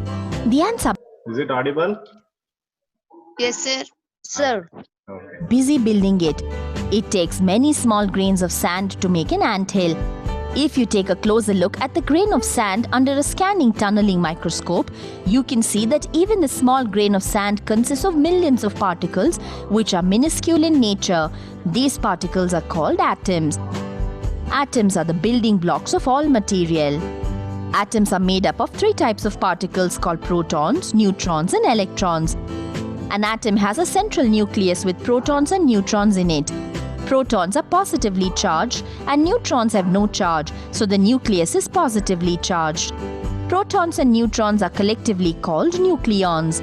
The ants are Is it audible? Yes, sir. Sir. Okay. busy building it. It takes many small grains of sand to make an ant hill. If you take a closer look at the grain of sand under a scanning tunneling microscope, you can see that even the small grain of sand consists of millions of particles which are minuscule in nature. These particles are called atoms. Atoms are the building blocks of all material. Atoms are made up of three types of particles called protons, neutrons, and electrons. An atom has a central nucleus with protons and neutrons in it. Protons are positively charged and neutrons have no charge, so the nucleus is positively charged. Protons and neutrons are collectively called nucleons.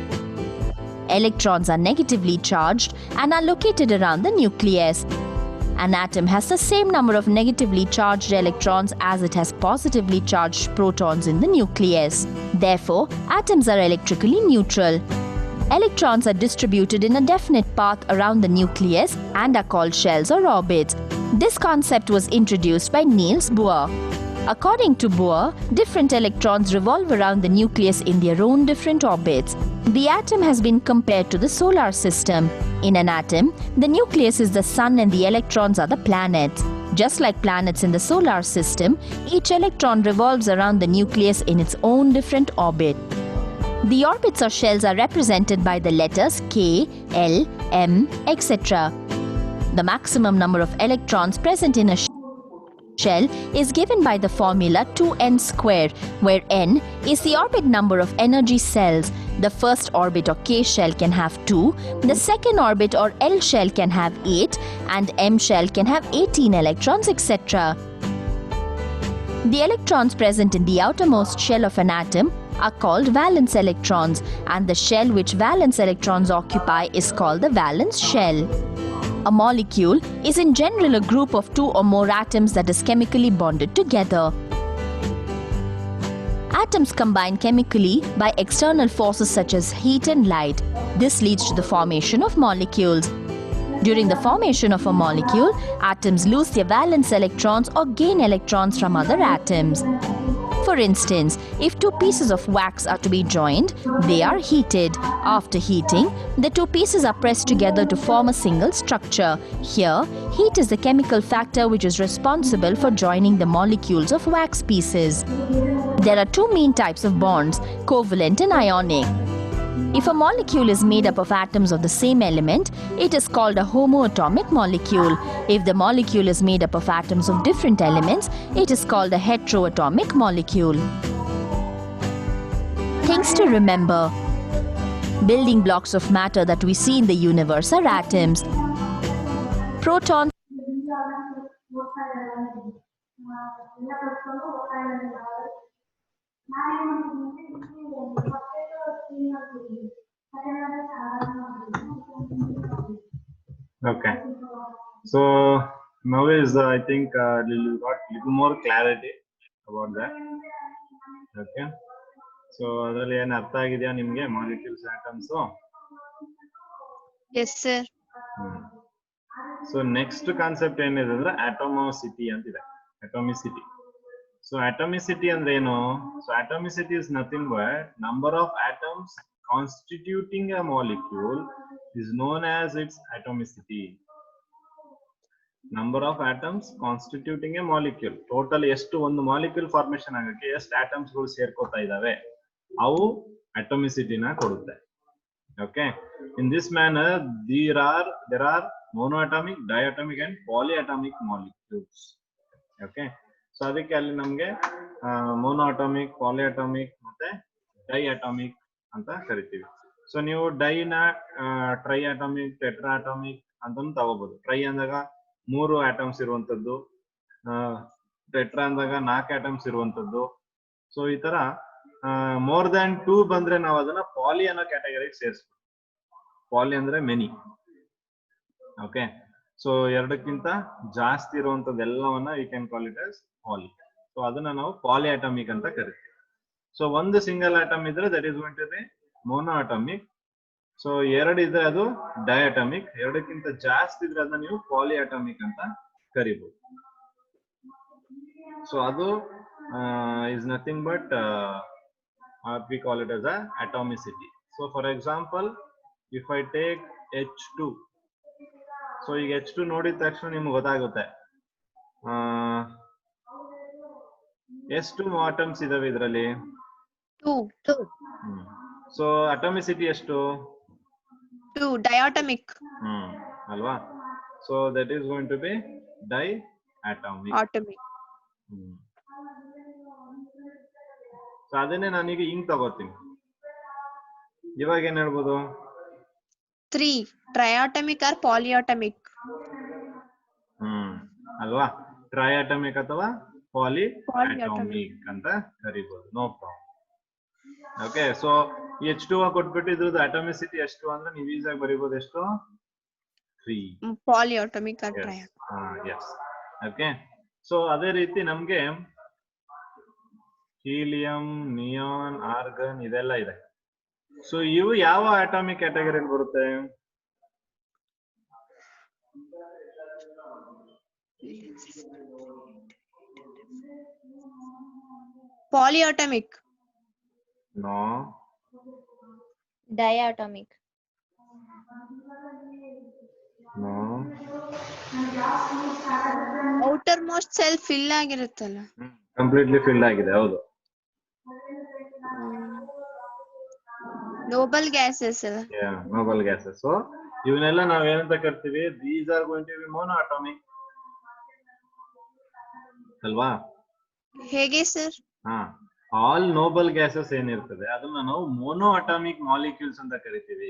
Electrons are negatively charged and are located around the nucleus. An atom has the same number of negatively charged electrons as it has positively charged protons in the nucleus. Therefore, atoms are electrically neutral. Electrons are distributed in a definite path around the nucleus and are called shells or orbits. This concept was introduced by Niels Bohr. According to Bohr, different electrons revolve around the nucleus in their own different orbits. The atom has been compared to the solar system. In an atom, the nucleus is the sun and the electrons are the planets. Just like planets in the solar system, each electron revolves around the nucleus in its own different orbit. The orbits or shells are represented by the letters K, L, M, etc. The maximum number of electrons present in a shell is given by the formula 2n square, where n is the orbit number of energy cells. The first orbit or K shell can have 2, the second orbit or L shell can have 8, and M shell can have 18 electrons, etc. The electrons present in the outermost shell of an atom are called valence electrons, and the shell which valence electrons occupy is called the valence shell. A molecule is in general a group of two or more atoms that is chemically bonded together. Atoms combine chemically by external forces such as heat and light. This leads to the formation of molecules. During the formation of a molecule, atoms lose their valence electrons or gain electrons from other atoms. For instance, if two pieces of wax are to be joined, they are heated. After heating, the two pieces are pressed together to form a single structure. Here, heat is the chemical factor which is responsible for joining the molecules of wax pieces. There are two main types of bonds, covalent and ionic. If a molecule is made up of atoms of the same element, it is called a homoatomic molecule. If the molecule is made up of atoms of different elements, it is called a heteroatomic molecule. Things to remember. Building blocks of matter that we see in the universe are atoms. Protons Okay. So now is I think you got little more clarity about that. Okay. So ಅದರಲ್ಲಿ ಏನು ಅರ್ಥ ಆಗಿದೆಯಾ ನಿಮಗೆ molecules atoms? Yes, sir. So next concept ಏನಿದೆ ಅಂದ್ರೆ atomicity ಅಂತಿದೆ. Atomicity. So atomicity ಅಂದ್ರೆ ಏನು? So atomicity is nothing but number of atoms constituting a molecule is known as its atomicity. Number of atoms constituting a molecule. Total ಎಷ್ಟು ಒಂದು molecule formation ಆಗಕ್ಕೆ ಎಷ್ಟು atoms ಗಳು ಸೇರ್ಕೋತಾ ಇದಾವೆ ಅವು ಅಟೋಮಿಸಿಟಿನ ಕೊಡುತ್ತೆ. Okay. In this manner there are monoatomic, diatomic and polyatomic molecules. Okay. So ಅದಕ್ಕೆ ಅಲ್ಲಿ ನಮಗೆ monoatomic, polyatomic ಮತ್ತೆ diatomic ಅಂತ ಕರಿತೀವಿ. ಸೊ ನೀವು ಡೈನ ಟ್ರೈ ಅಟಾಮಿಕ್, ಟೆಟ್ರಾ ಅಟಾಮಿಕ್ ಅಂತ ತಗೋಬಹುದು. ಟ್ರೈ ಅಂದಾಗ 3 ಆಟಮ್ಸ್ ಇರುವಂತದ್ದು, ಟೆಟ್ರಾ ಅಂದಾಗ 4 ಆಟಮ್ಸ್ ಇರುವಂತದ್ದು. ಸೊ ಈ ತರ ಮೋರ್ ದ್ಯಾನ್ 2 ಬಂದ್ರೆ ನಾವು ಅದನ್ನ ಪಾಲಿ ಅನ್ನೋ ಕ್ಯಾಟಗರಿಗೆ ಸೇರಿಸ್ತೀವಿ. ಪಾಲಿ ಅಂದ್ರೆ ಮೆನಿ. ಓಕೆ. ಸೊ 2ಕ್ಕಿಂತ ಜಾಸ್ತಿ ಇರುವಂತದ್ದೆಲ್ಲವನ್ನ you can call it as poly. So ಅದನ್ನ ನಾವು ಪಾಲಿ ಅಟಾಮಿಕ್ ಅಂತ ಕರಿತೀವಿ. ಸೊ ಒಂದು ಸಿಂಗಲ್ ಆಟಮ್ ಇದ್ರೆ that is going to be monoatomic, so 2 ಇದ್ರೆ ಅದು ಡಯಾಟಮಿಕ್, 2ಕ್ಕಿಂತ ಜಾಸ್ತಿ ಇದ್ರೆ ಅದನ್ನ ನೀವು ಪಾಲಿಯಾಟಮಿಕ್ ಅಂತ ಕರಿಬಹುದು. ಸೊ ಅದು is nothing but what we call it as a atomicity. So for example, if I take H2, so ಈಗ H2 ನೋಡಿದ ತಕ್ಷಣ ನಿಮ್ಗೆ ಗೊತ್ತಾಗುತ್ತೆ ಎಷ್ಟು ಆಟಮ್ಸ್ ಇದಾವೆ ಇದರಲ್ಲಿ. 2 ಸೊ ಅಟಾಮಿಸಿಟಿ ಎಷ್ಟು? 2 ಡಯಾಟಮಿಕ್ ಅಲ್ವಾ? So that is going to be diatomic. Atomic. So ಅದನ್ನೇ ನಾನೀಗ ಹಿಂಗ್ ತಗೋತೀನಿ. ಇವಾಗ ಏನ್ ಹೇಳ್ಬೋದು? 3 ಟ್ರಯಾಟಮಿಕ್ ಆರ್ ಪಾಲಿಯಾಟಮಿಕ್. ಅಲ್ವಾ? ಟ್ರಯಾಟಮಿಕ್ ಅಥವಾ ಪಾಲಿಯಾಟಮಿಕ್ ಅಂತ ಕರಿಬಹುದು. No problem. Okay, so H2 ಕೊಟ್ಬಿಟ್ಟು ಇದ್ರದ್ದು ಅಟಾಮಿಸಿಟಿ ಎಷ್ಟು ಅಂದ್ರೆ ನೀವು ಈಸಿಯಾಗಿ ಬರೀಬಹುದು. ಎಷ್ಟು? 3. ಪಾಲಿಯಾಟಮಿಕ್ ಆರ್ ಟ್ರಯಾಟಮಿಕ್. ಎಸ್. ಓಕೆ, ಸೊ ಅದೇ ರೀತಿ ನಮ್ಗೆ ಹೀಲಿಯಂ, ನಿಯಾನ್, ಆರ್ಗನ್ ಇದೆಲ್ಲ ಇದೆ. ಸೊ ಇವು ಯಾವ ಅಟಾಮಿಕ್ ಕ್ಯಾಟಗರಿಯಲ್ಲಿ ಬರುತ್ತೆ? Polyatomic. No. Diatomic. No. Outermost shell fill ಆಗಿರುತ್ತಲ್ಲ. ಕಂಪ್ಲೀಟ್ಲಿ ಫಿಲ್ಡ್ ಆಗಿದೆ. ಹೌದು. ನೋಬಲ್ ಗ್ಯಾಸಸ್ ಅಲ್ಲ. Noble gases. ಸೊ ಇವನ್ನೆಲ್ಲ ನಾವ್ ಏನಂತ ಕರಿತೀವಿ? These are going to be mono atomic ಅಲ್ವಾ? ಹೇಗೆ ಸರ್? ಆಲ್ ನೋಬಲ್ ಗ್ಯಾಸಸ್ ಏನಿರ್ತದೆ ಅದನ್ನ ನಾವು ಮೋನೋ ಅಟಾಮಿಕ್ ಮಾಲಿಕ್ಯೂಲ್ಸ್ ಅಂತ ಕರಿತೀವಿ.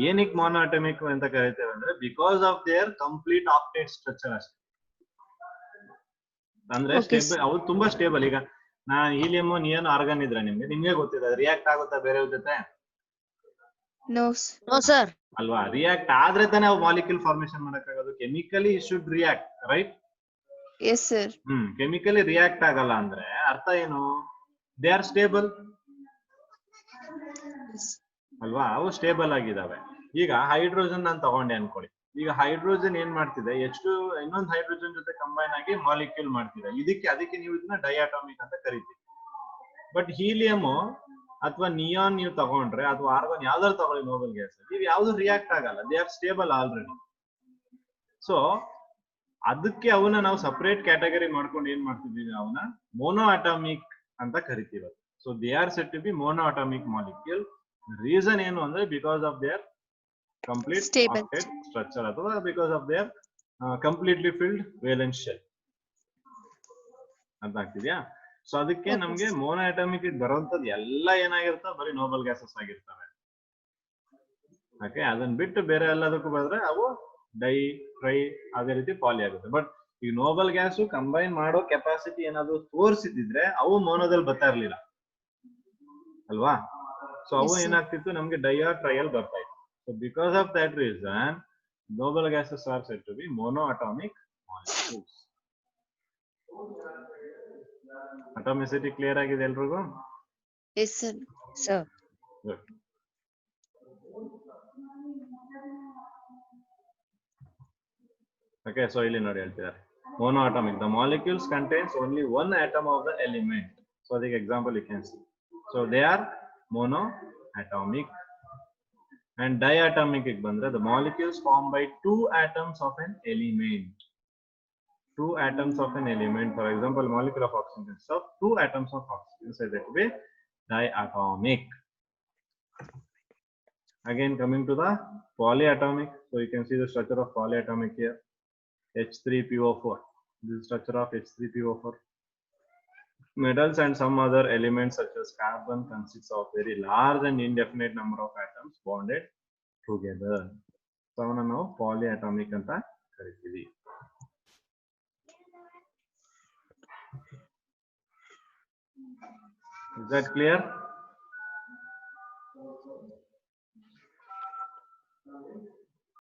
ಏನಕ್ಕೆ ಮೋನೋ ಅಟಾಮಿಕ್ ಅಂತ ಕರಿತೇವೆ ಅಂದ್ರೆ because of their complete octet structure ಅಷ್ಟೇ. ಅಂದ್ರೆ ಸ್ಟೇಬಲ್, ಅವು ತುಂಬಾ ಸ್ಟೇಬಲ್. ಈಗ ಹೀಲಿಯಂ, ನಿಯಾನ್, ಆರ್ಗನ್ ಇದ್ರೆ ನಿಮ್ಗೆ ಗೊತ್ತಿದೆ ರಿಯಾಕ್ಟ್ ಆಗುತ್ತಾ ಬೇರೆ ಜೊತೆ? No sir. ಅಲ್ವಾ? ರಿಯಾಕ್ಟ್ ಆದ್ರೆ ತಾನೇ ಅವು ಮಾಲಿಕ್ಯೂಲ್ ಫಾರ್ಮೇಶನ್ ಮಾಡಕ್ಕಾಗೋದು. Chemically should react, right? Yes sir. Chemically react ಆಗಲ್ಲ ಅಂದ್ರೆ ಅರ್ಥ ಏನು? ದೇ ಆರ್ ಸ್ಟೇಬಲ್ ಅಲ್ವಾ? ಅವು ಸ್ಟೇಬಲ್ ಆಗಿದಾವೆ. ಈಗ ಹೈಡ್ರೋಜನ್ ನಾನು ತಗೊಂಡೆ ಅನ್ಕೊಳ್ಳಿ. ಈಗ ಹೈಡ್ರೋಜನ್ ಏನ್ ಮಾಡ್ತಿದೆ? H2 ಇನ್ನೊಂದು ಹೈಡ್ರೋಜನ್ ಜೊತೆ ಕಂಬೈನ್ ಆಗಿ ಮಾಲಿಕ್ಯೂಲ್ ಮಾಡ್ತಿದೆ. ಅದಕ್ಕೆ ನೀವು ಇದನ್ನ ಡೈಅಟಾಮಿಕ್ ಅಂತ ಕರಿತೀವಿ. ಬಟ್ ಹೀಲಿಯಂ ಅಥವಾ ನಿಯಾನ್ ನೀವು ತಗೊಂಡ್ರೆ ಅಥವಾ ಆರ್ಗನ್ ಯಾವ್ದಾದ್ರು ತಗೊಳ್ಳಿ ನೋಬಲ್ ಗ್ಯಾಸ್, ನೀವು ಯಾವ್ದು ರಿಯಾಕ್ಟ್ ಆಗಲ್ಲ. They are stable already. So ಅದಕ್ಕೆ ಅವನ್ನ ನಾವು ಸಪರೇಟ್ ಕ್ಯಾಟಗರಿ ಮಾಡ್ಕೊಂಡು ಏನ್ ಮಾಡ್ತಿದೀವಿ? ಅವನ್ನ ಮೋನೋ ಅಟಾಮಿಕ್ ಅಂತ ಕರಿತೀವಿ. So they are said to be mono atomic molecule. Reason ಏನು ಅಂದ್ರೆ because of their complete structure ಅಥವಾ because of their completely filled valence shell ಅಂತ ಆಗ್ತಿದ್ಯಾ? ಸೊ ಅದಕ್ಕೆ ನಮ್ಗೆ ಮೋನೋ ಅಟಾಮಿಕ್ ಬರುವಂತದ್ದು ಎಲ್ಲ ಏನಾಗಿರ್ತವೆ? ಬರೀ ನೋಬಲ್ ಗ್ಯಾಸಸ್ ಆಗಿರ್ತವೆ. ಓಕೆ, ಅದನ್ನ ಬಿಟ್ಟು ಬೇರೆ ಎಲ್ಲದಕ್ಕೂ ಬಂದ್ರೆ ಅವು ಡೈ, ಟ್ರೈ, ಅದೇ ರೀತಿ ಪಾಲಿ ಆಗುತ್ತೆ. ಬಟ್ ಈ ನೋಬಲ್ ಗ್ಯಾಸ್ ಕಂಬೈನ್ ಮಾಡೋ ಕೆಪಾಸಿಟಿ ಏನಾದ್ರು ತೋರಿಸಿದ್ರೆ ಅವು ಮೋನೋದಲ್ಲಿ ಬರ್ತಾ ಇರ್ಲಿಲ್ಲ ಅಲ್ವಾ? ಸೊ ಅವು ಏನಾಗ್ತಿತ್ತು? ನಮ್ಗೆ ಡೈಆ ಟ್ರಯಲ್ ಬರ್ತಾ ಇತ್ತು. So because of that reason noble gases are said to be mono atomic molecules. Atomicity clear ಆಗಿದೆ ಎಲ್ರಿಗೂ? Yes sir. Sir. Okay, so ಇಲ್ಲಿ ನೋಡಿ ಹೇಳ್ತಿದ್ದಾರೆ mono atomic. The molecules contains only one atom of the element. So the example you can see. So they are mono atomic. And diatomic bandra, the molecules formed by two atoms of an element. Two atoms of an element. For example, molecule of oxygen consists of two atoms of oxygen. So that will be diatomic. Again, coming to the polyatomic. So you can see the structure of polyatomic here. H3PO4. This is structure of H3PO4. Metals and some other elements such as carbon consists of very large and indefinite number of atoms bonded together. So now polyatomic anta karitivi. Is that clear?